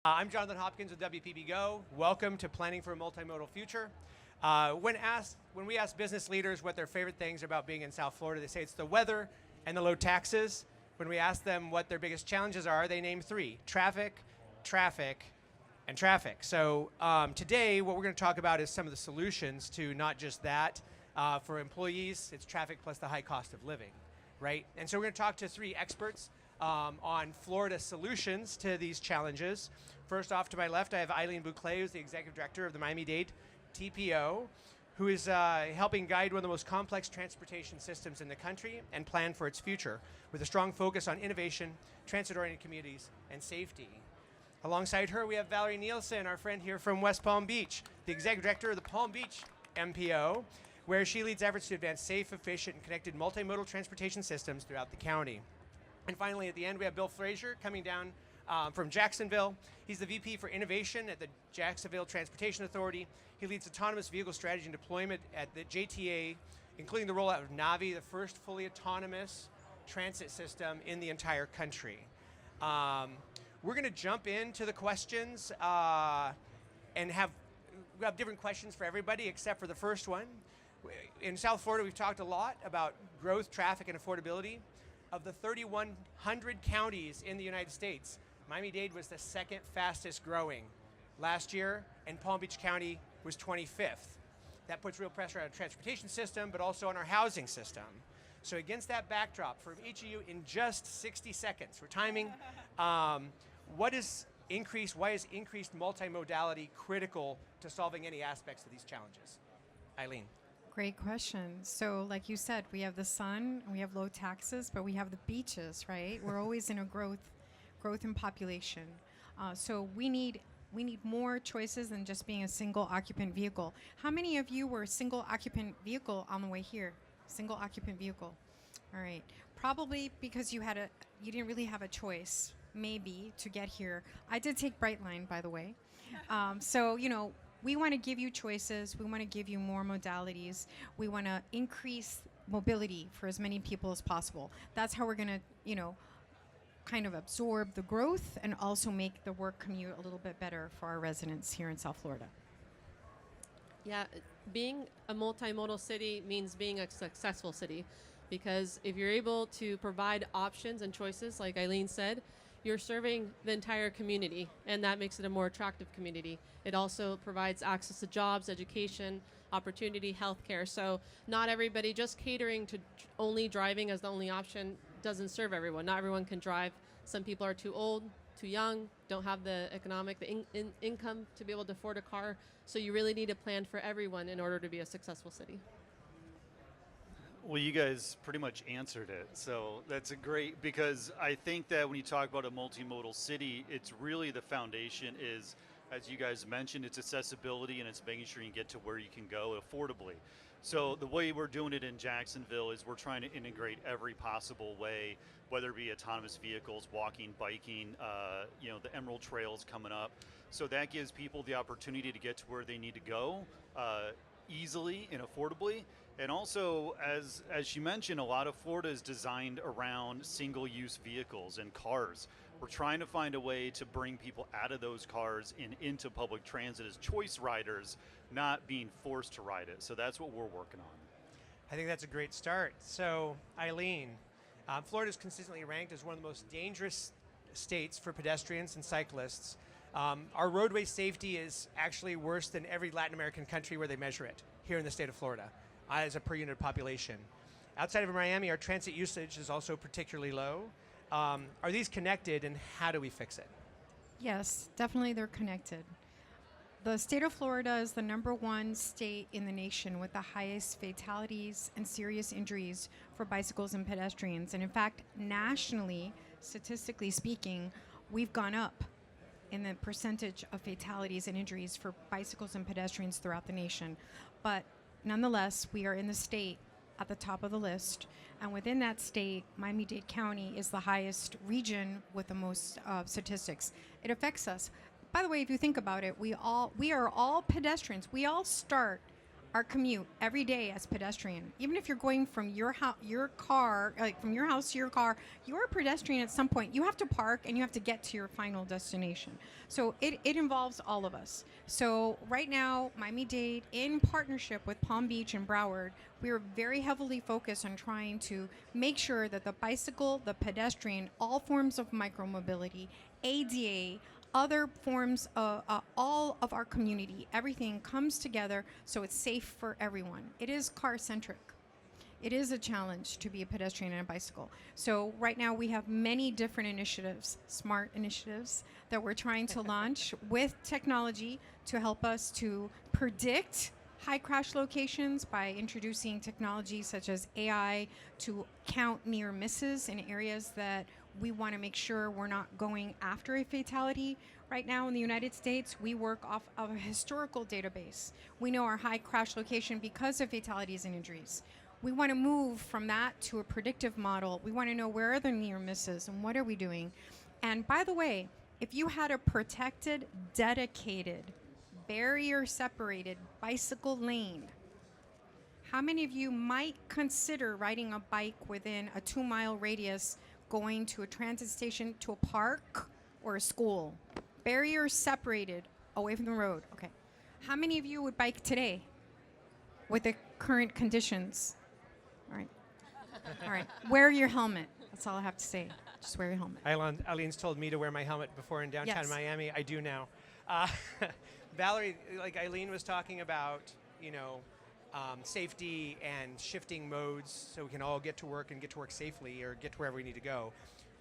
I'm Jonathan Hopkins with WPB Go. Welcome to Planning for a Multimodal Future. When we ask business leaders what their favorite things are about being in South Florida, they say it's the weather and the low taxes. When we ask them what their biggest challenges are, they name three: traffic, traffic, and traffic. So today, what we're going to talk about is some of the solutions to not just that. For employees, it's traffic plus the high cost of living, right? And so we're going to talk to three experts on Florida solutions to these challenges. First off, to my left, I have Aileen Boucle, who's the executive director of the Miami-Dade TPO, who is helping guide one of the most complex transportation systems in the country and plan for its future, with a strong focus on innovation, transit-oriented communities, and safety. Alongside her, we have Valerie Neilson, our friend here from West Palm Beach, the executive director of the Palm Beach MPO, where she leads efforts to advance safe, efficient, and connected multimodal transportation systems throughout the county. And finally, at the end, we have Bill Frazer coming down from Jacksonville. He's the VP for Innovation at the Jacksonville Transportation Authority. He leads autonomous vehicle strategy and deployment at the JTA, including the rollout of Navi, the first fully autonomous transit system in the entire country. We're going to jump into the questions and we have different questions for everybody except for the first one. In South Florida, we've talked a lot about growth, traffic, and affordability. Of the 3,100 counties in the United States, Miami-Dade was the second fastest growing last year, and Palm Beach County was 25th. That puts real pressure on our transportation system, but also on our housing system. So against that backdrop, for each of you in just 60 seconds, we're timing, why is increased multimodality critical to solving any aspects of these challenges? Aileen. Great question. So like you said, we have the sun, we have low taxes, but we have the beaches, right? We're always in a growth in population. So we need more choices than just being a single occupant vehicle. How many of you were single occupant vehicle on the way here? Single occupant vehicle. All right. Probably because you didn't really have a choice, maybe, to get here. I did take Brightline, by the way. So, we want to give you choices. We want to give you more modalities. We want to increase mobility for as many people as possible. That's how we're going to, kind of absorb the growth and also make the work commute a little bit better for our residents here in South Florida. Yeah, being a multimodal city means being a successful city, because if you're able to provide options and choices, like Aileen said, you're serving the entire community, and that makes it a more attractive community. It also provides access to jobs, education, opportunity, healthcare. So not everybody, just catering to only driving as the only option doesn't serve everyone. Not everyone can drive. Some people are too old, too young, don't have the income to be able to afford a car. So you really need a plan for everyone in order to be a successful city. Well, you guys pretty much answered it. So that's a great, because I think that when you talk about a multimodal city, it's really the foundation is, as you guys mentioned, it's accessibility and it's making sure you get to where you can go affordably. So the way we're doing it in Jacksonville is we're trying to integrate every possible way, whether it be autonomous vehicles, walking, biking, the Emerald Trail's coming up. So that gives people the opportunity to get to where they need to go easily and affordably. And also, as she mentioned, a lot of Florida is designed around single-use vehicles and cars. We're trying to find a way to bring people out of those cars and into public transit as choice riders, not being forced to ride it. So that's what we're working on. I think that's a great start. So, Aileen, Florida is consistently ranked as one of the most dangerous states for pedestrians and cyclists. Our roadway safety is actually worse than every Latin American country where they measure it, here in the state of Florida, as a per unit population. Outside of Miami, our transit usage is also particularly low. Are these connected, and how do we fix it? Yes, definitely they're connected. The state of Florida is the #1 state in the nation with the highest fatalities and serious injuries for bicycles and pedestrians. And in fact, nationally, statistically speaking, we've gone up in the percentage of fatalities and injuries for bicycles and pedestrians throughout the nation. But nonetheless, we are in the state at the top of the list. And within that state, Miami-Dade County is the highest region with the most statistics. It affects us. By the way, if you think about it, we are all pedestrians. We all start our commute every day as pedestrian, even if you're going from your car, like from your house to your car, you're a pedestrian at some point. You have to park and you have to get to your final destination. So it involves all of us. So right now, Miami-Dade, in partnership with Palm Beach and Broward, we are very heavily focused on trying to make sure that the bicycle, the pedestrian, all forms of micromobility, ADA, other forms of all of our community, everything comes together so it's safe for everyone. It is car-centric. It is a challenge to be a pedestrian and a bicycle. So right now we have many different initiatives, smart initiatives, that we're trying to launch with technology to help us to predict high crash locations by introducing technology such as AI to count near misses in areas that we want to make sure we're not going after a fatality. Right now in the United States, we work off of a historical database. We know our high crash location because of fatalities and injuries. We want to move from that to a predictive model. We want to know where are the near misses and what are we doing. And by the way, if you had a protected, dedicated, barrier-separated bicycle lane, how many of you might consider riding a bike within a 2-mile radius going to a transit station, to a park, or a school? Barrier separated, away from the road. Okay. How many of you would bike today with the current conditions? All right. All right. Wear your helmet. That's all I have to say. Just wear your helmet. Eileen's told me to wear my helmet before in downtown Yes. Miami. I do now. Valerie, like Aileen was talking about, safety and shifting modes so we can all get to work and get to work safely or get to wherever we need to go.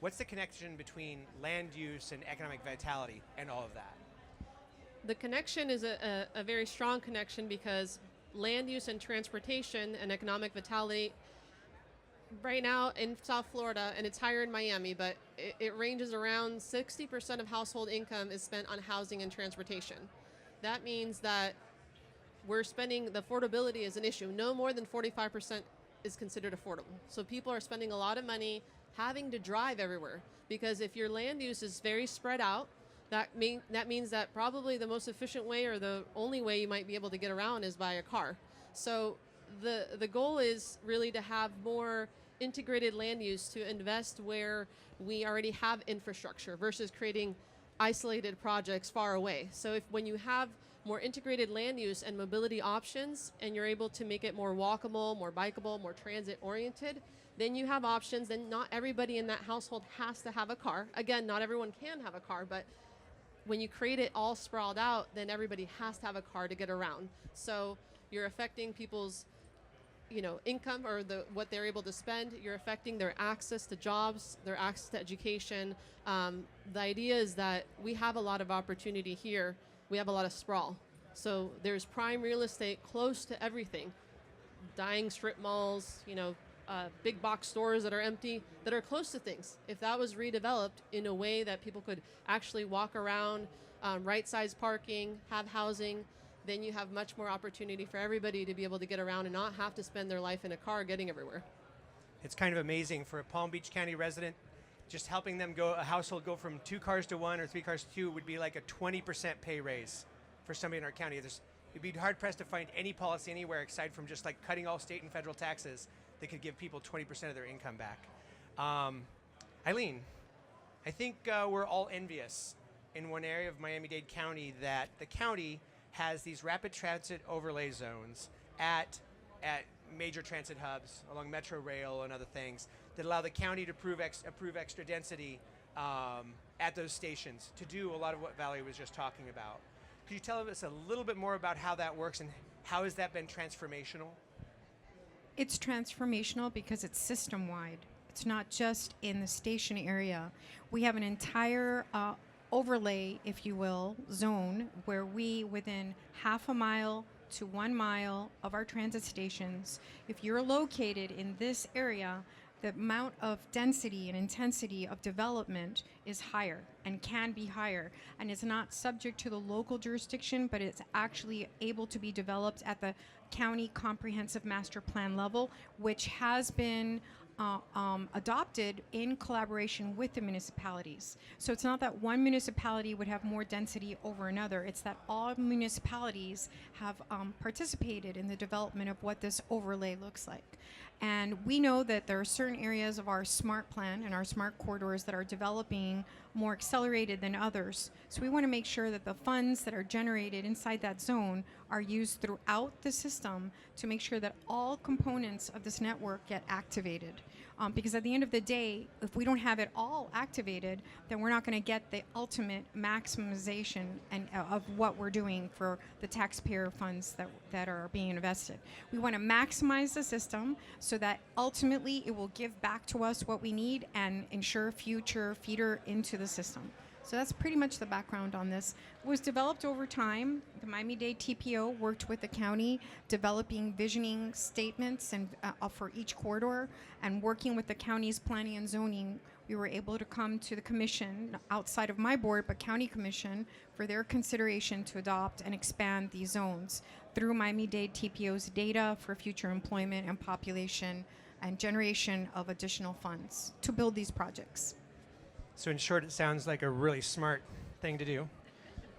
What's the connection between land use and economic vitality and all of that? The connection is a very strong connection because land use and transportation and economic vitality right now in South Florida, and it's higher in Miami, but it ranges around 60% of household income is spent on housing and transportation. That means that we're spending, the affordability is an issue. No more than 45% is considered affordable. So people are spending a lot of money having to drive everywhere, because if your land use is very spread out, that means that probably the most efficient way or the only way you might be able to get around is by a car. So the goal is really to have more integrated land use, to invest where we already have infrastructure versus creating isolated projects far away. So when you have more integrated land use and mobility options, and you're able to make it more walkable, more bikeable, more transit oriented, then you have options. Then not everybody in that household has to have a car. Again, not everyone can have a car, but when you create it all sprawled out, then everybody has to have a car to get around. So you're affecting people's income or what they're able to spend. You're affecting their access to jobs, their access to education. The idea is that we have a lot of opportunity here. We have a lot of sprawl. So there's prime real estate close to everything. Dying strip malls, big box stores that are empty, that are close to things. If that was redeveloped in a way that people could actually walk around, right-sized parking, have housing, then you have much more opportunity for everybody to be able to get around and not have to spend their life in a car getting everywhere. It's kind of amazing for a Palm Beach County resident, just helping them a household go from 2 cars to 1 or 3 cars to 2 would be like a 20% pay raise for somebody in our county. It'd be hard pressed to find any policy anywhere aside from just like cutting all state and federal taxes that could give people 20% of their income back. Aileen, I think we're all envious in one area of Miami-Dade County that the county has these rapid transit overlay zones at major transit hubs along Metro Rail and other things that allow the county to approve extra density at those stations to do a lot of what Valerie was just talking about. Could you tell us a little bit more about how that works and how has that been transformational? It's transformational because it's system-wide. It's not just in the station area. We have an entire overlay, if you will, zone where we, within half a mile to 1 mile of our transit stations, if you're located in this area, the amount of density and intensity of development is higher and can be higher. And it's not subject to the local jurisdiction, but it's actually able to be developed at the county comprehensive master plan level, which has been adopted in collaboration with the municipalities. So it's not that one municipality would have more density over another. It's that all municipalities have participated in the development of what this overlay looks like. And we know that there are certain areas of our SMART plan and our SMART corridors that are developing more accelerated than others. So we want to make sure that the funds that are generated inside that zone are used throughout the system to make sure that all components of this network get activated. Because at the end of the day, if we don't have it all activated, then we're not going to get the ultimate maximization of what we're doing for the taxpayer funds that are being invested. We want to maximize the system so that ultimately it will give back to us what we need and ensure future feeder into the system. So that's pretty much the background on this. It was developed over time. The Miami-Dade TPO worked with the county, developing visioning statements and for each corridor, and working with the county's planning and zoning. We were able to come to the commission, outside of my board, but county commission, for their consideration to adopt and expand these zones through Miami-Dade TPO's data for future employment and population and generation of additional funds to build these projects. So in short, it sounds like a really smart thing to do.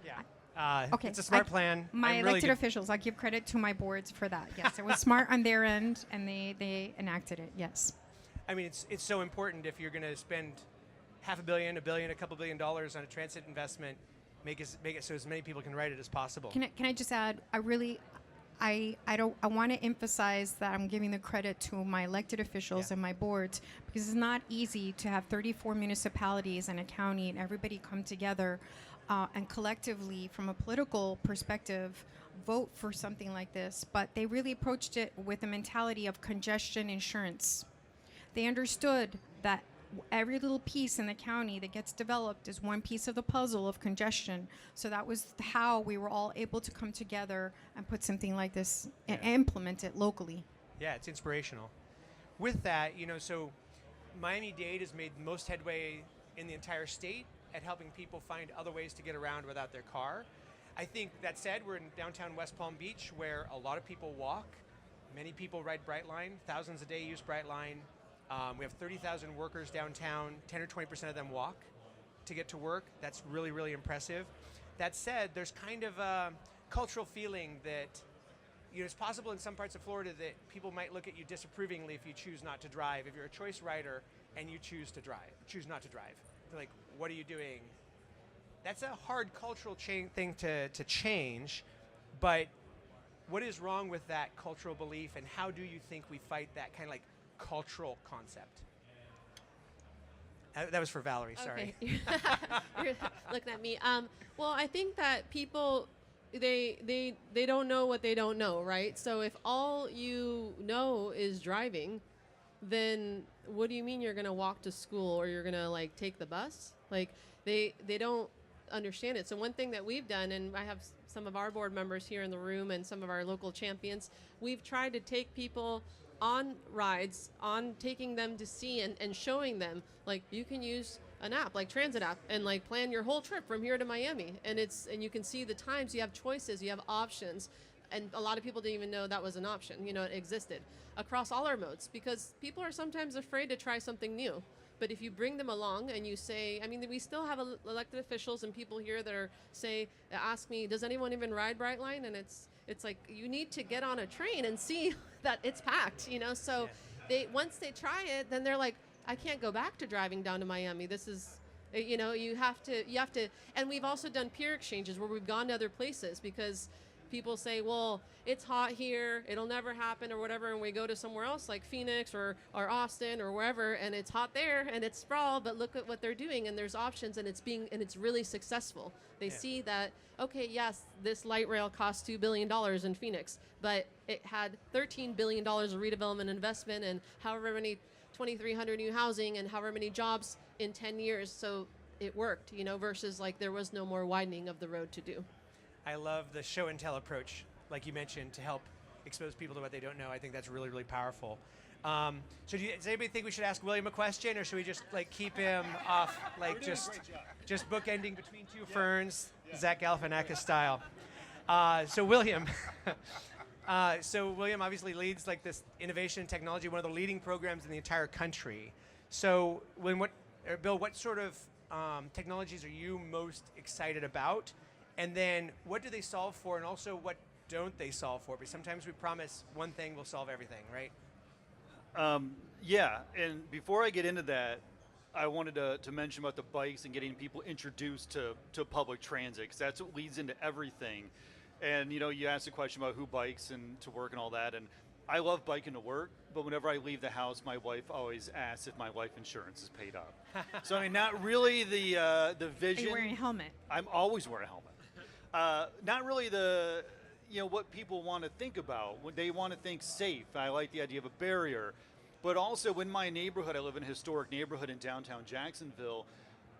Yeah. Okay. It's a smart plan. My I'm elected really officials, I give credit to my boards for that. Yes, it was smart on their end, and they enacted it. Yes. I mean, it's so important if you're going to spend $500 million, $1 billion, a couple $1 billion on a transit investment, make it so as many people can ride it as possible. Can I just add? I want to emphasize that I'm giving the credit to my elected officials and my boards, because it's not easy to have 34 municipalities and a county and everybody come together and collectively, from a political perspective, vote for something like this. But they really approached it with a mentality of congestion insurance. They understood that every little piece in the county that gets developed is one piece of the puzzle of congestion. So that was how we were all able to come together and put something like this and implement it locally. Yeah, it's inspirational. With that, so Miami-Dade has made the most headway in the entire state at helping people find other ways to get around without their car. I think that said, we're in downtown West Palm Beach, where a lot of people walk. Many people ride Brightline. Thousands a day use Brightline. We have 30,000 workers downtown. 10 or 20% of them walk to get to work. That's really, really impressive. That said, there's kind of a cultural feeling that it's possible in some parts of Florida that people might look at you disapprovingly if you choose not to drive. If you're a choice rider and you choose not to drive. They're like, what are you doing? That's a hard cultural thing to change, but what is wrong with that cultural belief, and how do you think we fight that kind of like cultural concept? That was for Valerie, sorry. Okay. You're looking at me. Well, I think that people, they don't know what they don't know, right? So if all you know is driving, then what do you mean you're going to walk to school or you're going to take the bus? They don't understand it. So one thing that we've done, and I have some of our board members here in the room and some of our local champions, we've tried to take people on rides, on taking them to see and showing them, you can use an app, transit app, and plan your whole trip from here to Miami. And you can see the times, you have choices, you have options. And a lot of people didn't even know that was an option, it existed across all our modes, because people are sometimes afraid to try something new. But if you bring them along and you say, we still have elected officials and people here that ask me, does anyone even ride Brightline? And it's like, you need to get on a train and see that it's packed, So once they try it, then they're like, I can't go back to driving down to Miami. This is, you have to, and we've also done peer exchanges where we've gone to other places because people say, well, it's hot here, it'll never happen or whatever, and we go to somewhere else like Phoenix or Austin or wherever, and it's hot there and it's sprawl, but look at what they're doing, and there's options, and it's really successful. They see that, okay, yes, this light rail cost $2 billion in Phoenix, but it had $13 billion of redevelopment investment and however many 2,300 new housing and however many jobs in 10 years. So it worked, versus there was no more widening of the road to do. I love the show and tell approach, like you mentioned, to help expose people to what they don't know. I think that's really, really powerful. So does anybody think we should ask William a question, or should we just keep him off, just bookending between two ferns, Zach Galifianakis style? So William, So William obviously leads like this innovation and technology, one of the leading programs in the entire country. So Bill, what sort of technologies are you most excited about? And then what do they solve for, and also what don't they solve for? Because sometimes we promise one thing will solve everything, right? Yeah, and before I get into that, I wanted to mention about the bikes and getting people introduced to public transit, because that's what leads into everything. And you asked a question about who bikes and to work and all that, and I love biking to work, but whenever I leave the house, my wife always asks if my life insurance is paid up. So I mean, not really the vision. Are you wearing a helmet? I'm always wearing a helmet. Not really the what people want to think about. When they want to think safe. I like the idea of a barrier. But also in my neighborhood, I live in a historic neighborhood in downtown Jacksonville,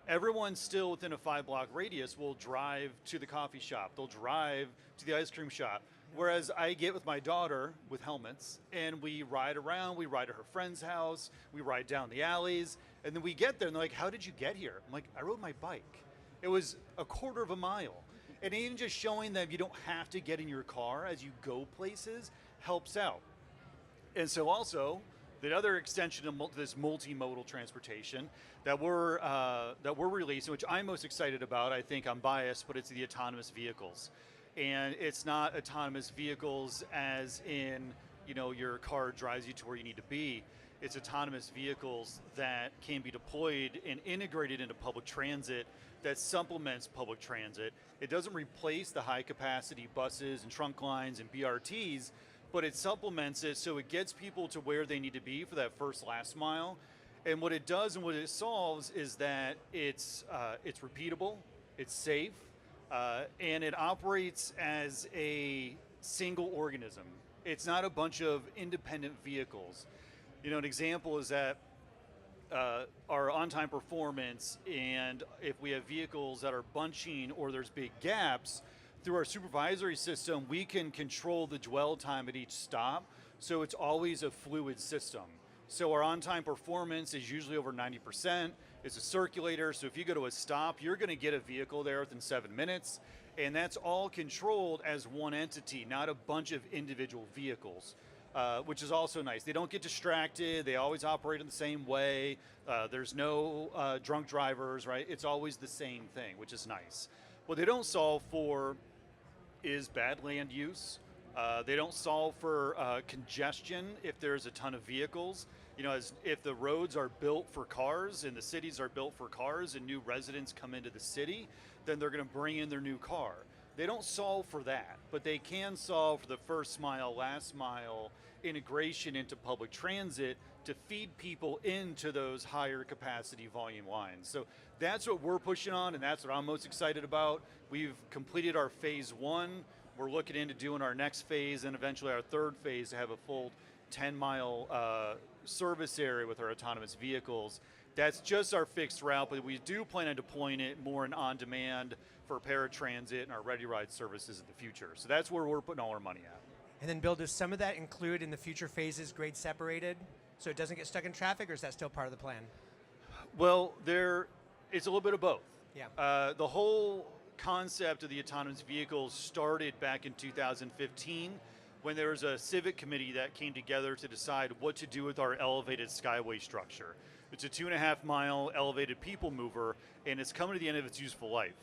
everyone still within a 5-block radius will drive to the coffee shop. They'll drive to the ice cream shop. Whereas I get with my daughter with helmets and we ride around, we ride to her friend's house, we ride down the alleys, and then we get there and they're like, how did you get here? I'm like, I rode my bike. It was a quarter of a mile. And even just showing them you don't have to get in your car as you go places helps out. And so also, the other extension of this multimodal transportation that we're releasing, which I'm most excited about, I think I'm biased, but it's the autonomous vehicles. And it's not autonomous vehicles as in, your car drives you to where you need to be. It's autonomous vehicles that can be deployed and integrated into public transit that supplements public transit. It doesn't replace the high capacity buses and trunk lines and BRTs, but it supplements it so it gets people to where they need to be for that first last mile. And what it does and what it solves is that it's repeatable, it's safe, and it operates as a single organism. It's not a bunch of independent vehicles. An example is that our on-time performance, and if we have vehicles that are bunching or there's big gaps, through our supervisory system, we can control the dwell time at each stop, so it's always a fluid system. So our on-time performance is usually over 90%. It's a circulator, so if you go to a stop, you're going to get a vehicle there within 7 minutes, and that's all controlled as one entity, not a bunch of individual vehicles, which is also nice. They don't get distracted. They always operate in the same way. There's no drunk drivers, right? It's always the same thing, which is nice. What they don't solve for is bad land use. They don't solve for congestion if there's a ton of vehicles. As if the roads are built for cars and the cities are built for cars and new residents come into the city, then they're going to bring in their new car. They don't solve for that, but they can solve for the first mile, last mile integration into public transit to feed people into those higher capacity volume lines. So that's what we're pushing on, and that's what I'm most excited about. We've completed our phase 1. We're looking into doing our next phase and eventually our third phase to have a full 10-mile service area with our autonomous vehicles. That's just our fixed route, but we do plan on deploying it more in on-demand for paratransit and our Ready Ride services in the future. So that's where we're putting all our money at. And then Bill, does some of that include in the future phases grade separated so it doesn't get stuck in traffic, or is that still part of the plan? Well, it's a little bit of both. Yeah. The whole concept of the autonomous vehicles started back in 2015 when there was a civic committee that came together to decide what to do with our elevated skyway structure. It's a 2.5-mile elevated people mover, and it's coming to the end of its useful life.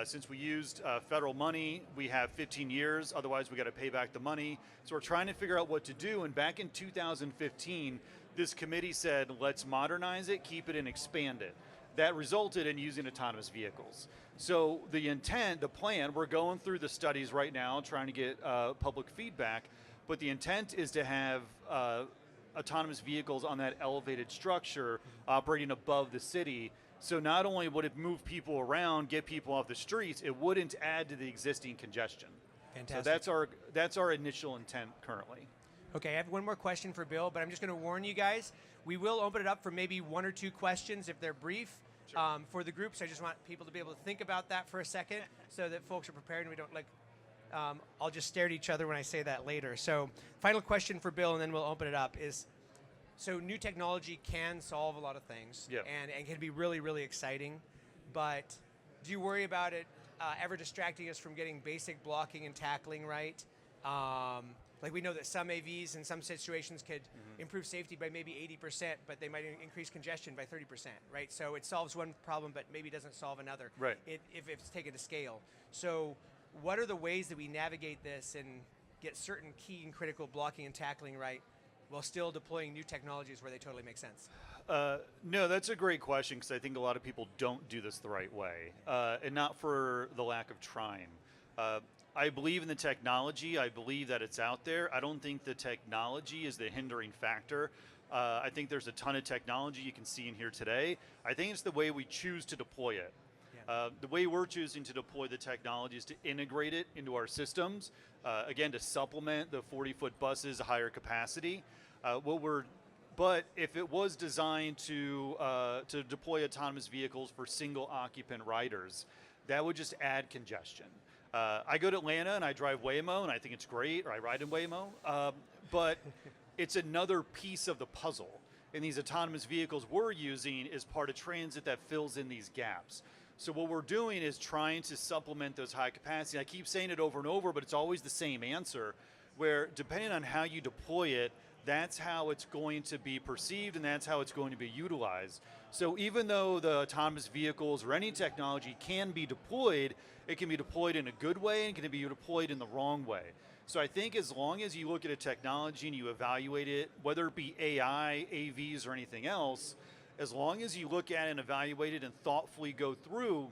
Since we used federal money, we have 15 years, otherwise we got to pay back the money. So we're trying to figure out what to do, and back in 2015, this committee said, let's modernize it, keep it, and expand it. That resulted in using autonomous vehicles. So the intent, the plan, we're going through the studies right now, trying to get public feedback, but the intent is to have autonomous vehicles on that elevated structure operating above the city. So not only would it move people around, get people off the streets, it wouldn't add to the existing congestion. Fantastic. So that's our initial intent currently. Okay, I have one more question for Bill, but I'm just going to warn you guys. We will open it up for maybe 1 or 2 questions if they're brief for the group. So I just want people to be able to think about that for a second so that folks are prepared and we don't I'll just stare at each other when I say that later. So final question for Bill, and then we'll open it up is, so new technology can solve a lot of things and can be really, really exciting, but do you worry about it ever distracting us from getting basic blocking and tackling right? Like we know that some AVs in some situations could improve safety by maybe 80%, but they might increase congestion by 30%, right? So it solves one problem, but maybe doesn't solve another. Right. If it's taken to scale. So what are the ways that we navigate this and get certain key and critical blocking and tackling right while still deploying new technologies where they totally make sense? No, that's a great question because I think a lot of people don't do this the right way, and not for the lack of trying. I believe in the technology. I believe that it's out there. I don't think the technology is the hindering factor. I think there's a ton of technology you can see in here today. I think it's the way we choose to deploy it. Yeah. The way we're choosing to deploy the technology is to integrate it into our systems, again, to supplement the 40-foot buses, a higher capacity. But if it was designed to deploy autonomous vehicles for single occupant riders, that would just add congestion. I go to Atlanta and I drive Waymo and I think it's great, or I ride in Waymo, but it's another piece of the puzzle. And these autonomous vehicles we're using is part of transit that fills in these gaps. So what we're doing is trying to supplement those high capacity. I keep saying it over and over, but it's always the same answer, where depending on how you deploy it, that's how it's going to be perceived and that's how it's going to be utilized. So even though the autonomous vehicles or any technology can be deployed, it can be deployed in a good way and can be deployed in the wrong way. So I think as long as you look at a technology and you evaluate it, whether it be AI, AVs, or anything else, as long as you look at it and evaluate it and thoughtfully go through,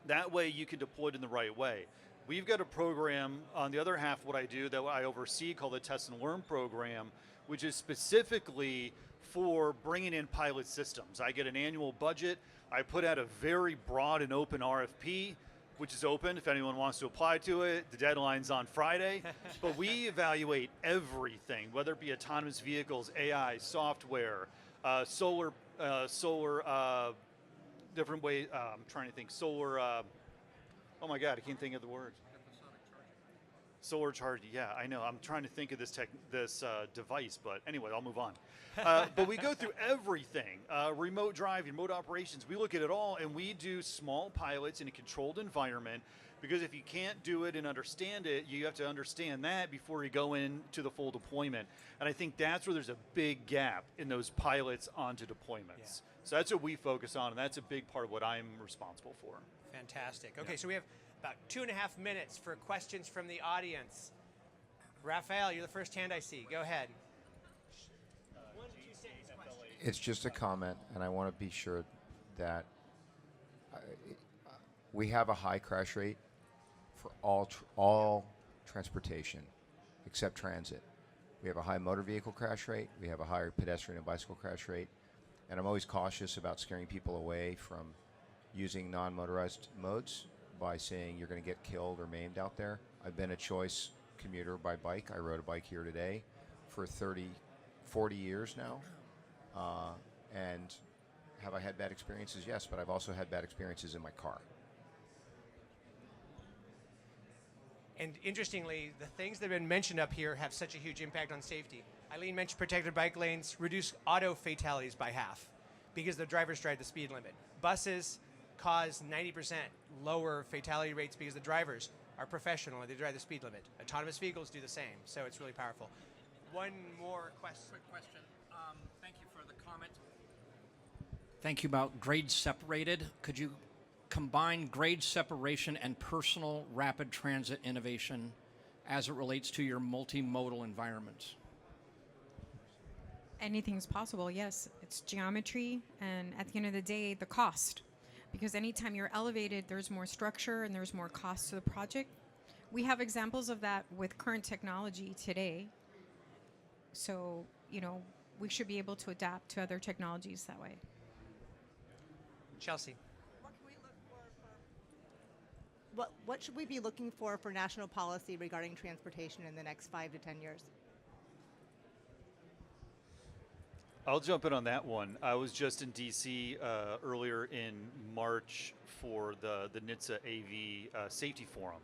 that way you can deploy it in the right way. We've got a program on the other half of what I do that I oversee called the Test and Learn program, which is specifically for bringing in pilot systems. I get an annual budget. I put out a very broad and open RFP, which is open if anyone wants to apply to it. The deadline's on Friday. But we evaluate everything, whether it be autonomous vehicles, AI, software, solar, different way. I'm trying to think. Solar. Oh my God, I can't think of the word. Solar charge. Yeah, I know. I'm trying to think of this device, but anyway, I'll move on. But we go through everything. Remote drive, remote operations. We look at it all, and we do small pilots in a controlled environment. Because if you can't do it and understand it, you have to understand that before you go into the full deployment. And I think that's where there's a big gap in those pilots onto deployments. Yeah. So that's what we focus on, and that's a big part of what I'm responsible for. Fantastic. Okay, so we have about 2.5 minutes for questions from the audience. Raphael, you're the first hand I see. Go ahead. 1 to 2 sentence question. It's just a comment, and I want to be sure that we have a high crash rate for all transportation except transit. We have a high motor vehicle crash rate. We have a higher pedestrian and bicycle crash rate. And I'm always cautious about scaring people away from using non-motorized modes by saying you're going to get killed or maimed out there. I've been a choice commuter by bike. I rode a bike here today for 40 years now. And have I had bad experiences? Yes, but I've also had bad experiences in my car. And interestingly, the things that have been mentioned up here have such a huge impact on safety. Aileen mentioned protected bike lanes reduce auto fatalities by half because the drivers drive the speed limit. Buses cause 90% lower fatality rates because the drivers are professional and they drive the speed limit. Autonomous vehicles do the same, so it's really powerful. One more question. Quick question. Thank you for the comment. Thank you about grade separated. Could you combine grade separation and personal rapid transit innovation as it relates to your multimodal environments? Anything's possible, yes. It's geometry, and at the end of the day, the cost. Because anytime you're elevated, there's more structure and there's more cost to the project. We have examples of that with current technology today. So, we should be able to adapt to other technologies that way. Chelsea. What can we look for what should we be looking for national policy regarding transportation in the next 5 to 10 years? I'll jump in on that one. I was just in DC earlier in March for the NHTSA AV Safety Forum.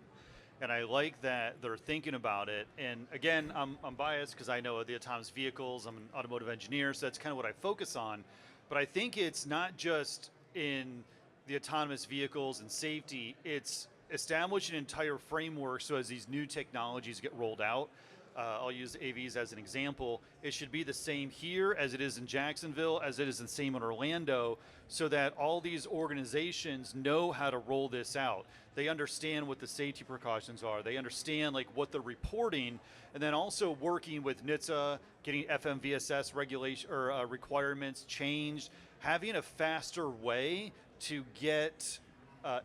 And I like that they're thinking about it. And again, I'm biased because I know the autonomous vehicles. I'm an automotive engineer, so that's kind of what I focus on. But I think it's not just in the autonomous vehicles and safety, it's establish an entire framework so as these new technologies get rolled out, I'll use AVs as an example. It should be the same here as it is in Jacksonville, as it is the same in Orlando, so that all these organizations know how to roll this out. They understand what the safety precautions are. They understand like what they're reporting, and then also working with NHTSA, getting FMVSS regulation or requirements changed, having a faster way to get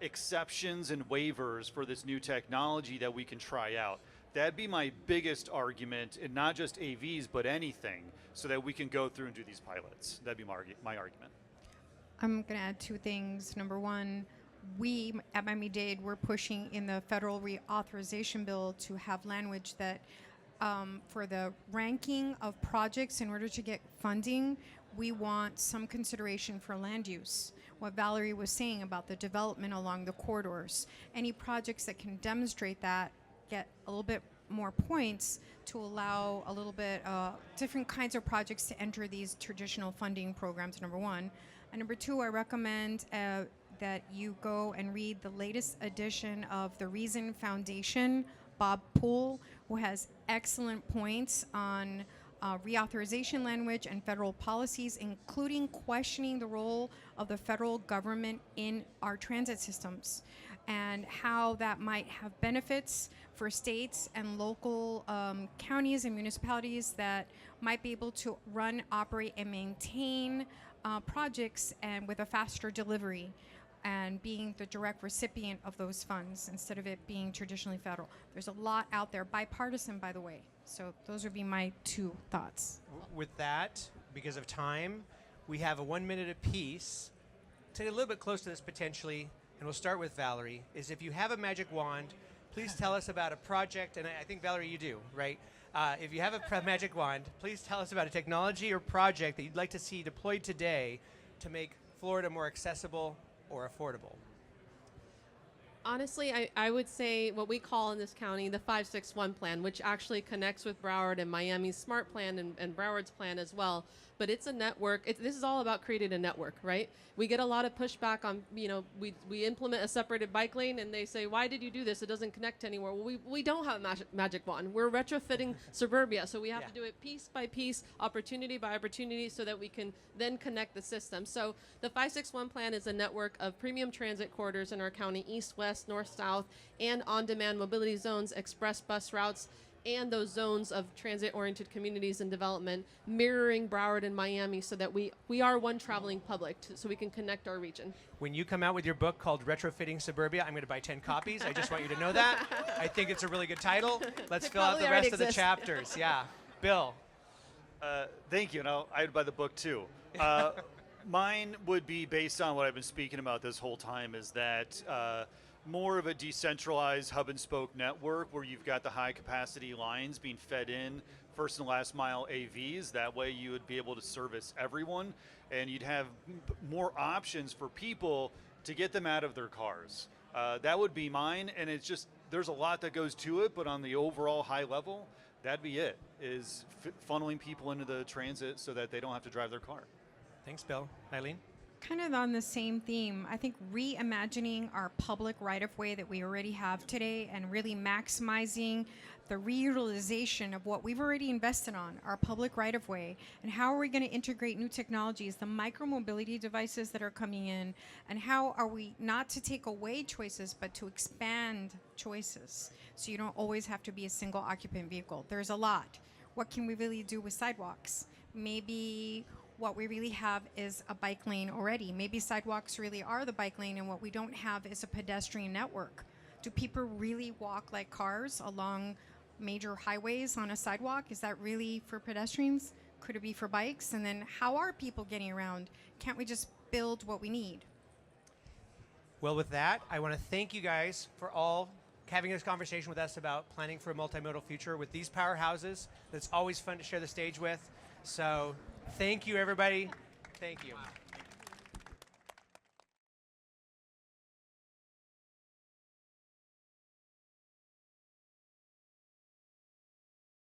exceptions and waivers for this new technology that we can try out. That'd be my biggest argument, and not just AVs, but anything, so that we can go through and do these pilots. That'd be my argument. I'm going to add two things. Number one, we at Miami-Dade, we're pushing in the federal reauthorization bill to have language that for the ranking of projects in order to get funding, we want some consideration for land use. What Valerie was saying about the development along the corridors. Any projects that can demonstrate that get a little bit more points to allow a little bit different kinds of projects to enter these traditional funding programs, number one. And number two, I recommend that you go and read the latest edition of the Reason Foundation, Bob Poole, who has excellent points on reauthorization language and federal policies, including questioning the role of the federal government in our transit systems and how that might have benefits for states and local counties and municipalities that might be able to run, operate, and maintain projects and with a faster delivery and being the direct recipient of those funds instead of it being traditionally federal. There's a lot out there, bipartisan, by the way. So those would be my two thoughts. With that, because of time, we have a 1 minute apiece to get a little bit close to this potentially, and we'll start with Valerie, is if you have a magic wand, please tell us about a project, and I think, Valerie, you do, right? If you have a magic wand, please tell us about a technology or project that you'd like to see deployed today to make Florida more accessible or affordable. Honestly, I would say what we call in this county the 561 plan, which actually connects with Broward and Miami's SMART plan and Broward's plan as well. But it's a network. This is all about creating a network, right? We get a lot of pushback on, we implement a separated bike lane and they say, why did you do this? It doesn't connect anywhere. Well, we don't have a magic wand. We're retrofitting suburbia, so we have to do it piece by piece, opportunity by opportunity, so that we can then connect the system. So the 561 plan is a network of premium transit corridors in our county, east, west, north, south, and on-demand mobility zones, express bus routes, and those zones of transit-oriented communities and development, mirroring Broward and Miami, so that we are one traveling public, so we can connect our region. When you come out with your book called Retrofitting Suburbia, I'm going to buy 10 copies. I just want you to know that. I think it's a really good title. Let's It fill out probably the already rest of the exists. chapters. Yeah. Bill. Thank you. And I'd buy the book too. Mine would be based on what I've been speaking about this whole time, is that more of a decentralized hub and spoke network where you've got the high capacity lines being fed in first and last mile AVs. That way you would be able to service everyone, and you'd have more options for people to get them out of their cars. That would be mine, and it's just, there's a lot that goes to it, but on the overall high level, that'd be it, is funneling people into the transit so that they don't have to drive their car. Thanks, Bill. Aileen? Kind of on the same theme, I think reimagining our public right-of-way that we already have today and really maximizing the reutilization of what we've already invested on, our public right-of-way, and how are we going to integrate new technologies, the micromobility devices that are coming in, and how are we not to take away choices, but to expand choices, so you don't always have to be a single occupant vehicle. There's a lot. What can we really do with sidewalks? Maybe what we really have is a bike lane already. Maybe sidewalks really are the bike lane, and what we don't have is a pedestrian network. Do people really walk like cars along major highways on a sidewalk? Is that really for pedestrians? Could it be for bikes? And then how are people getting around? Can't we just build what we need? Well, with that, I want to thank you guys for all having this conversation with us about planning for a multimodal future with these powerhouses. That's always fun to share the stage with. So thank you, everybody. Thank you.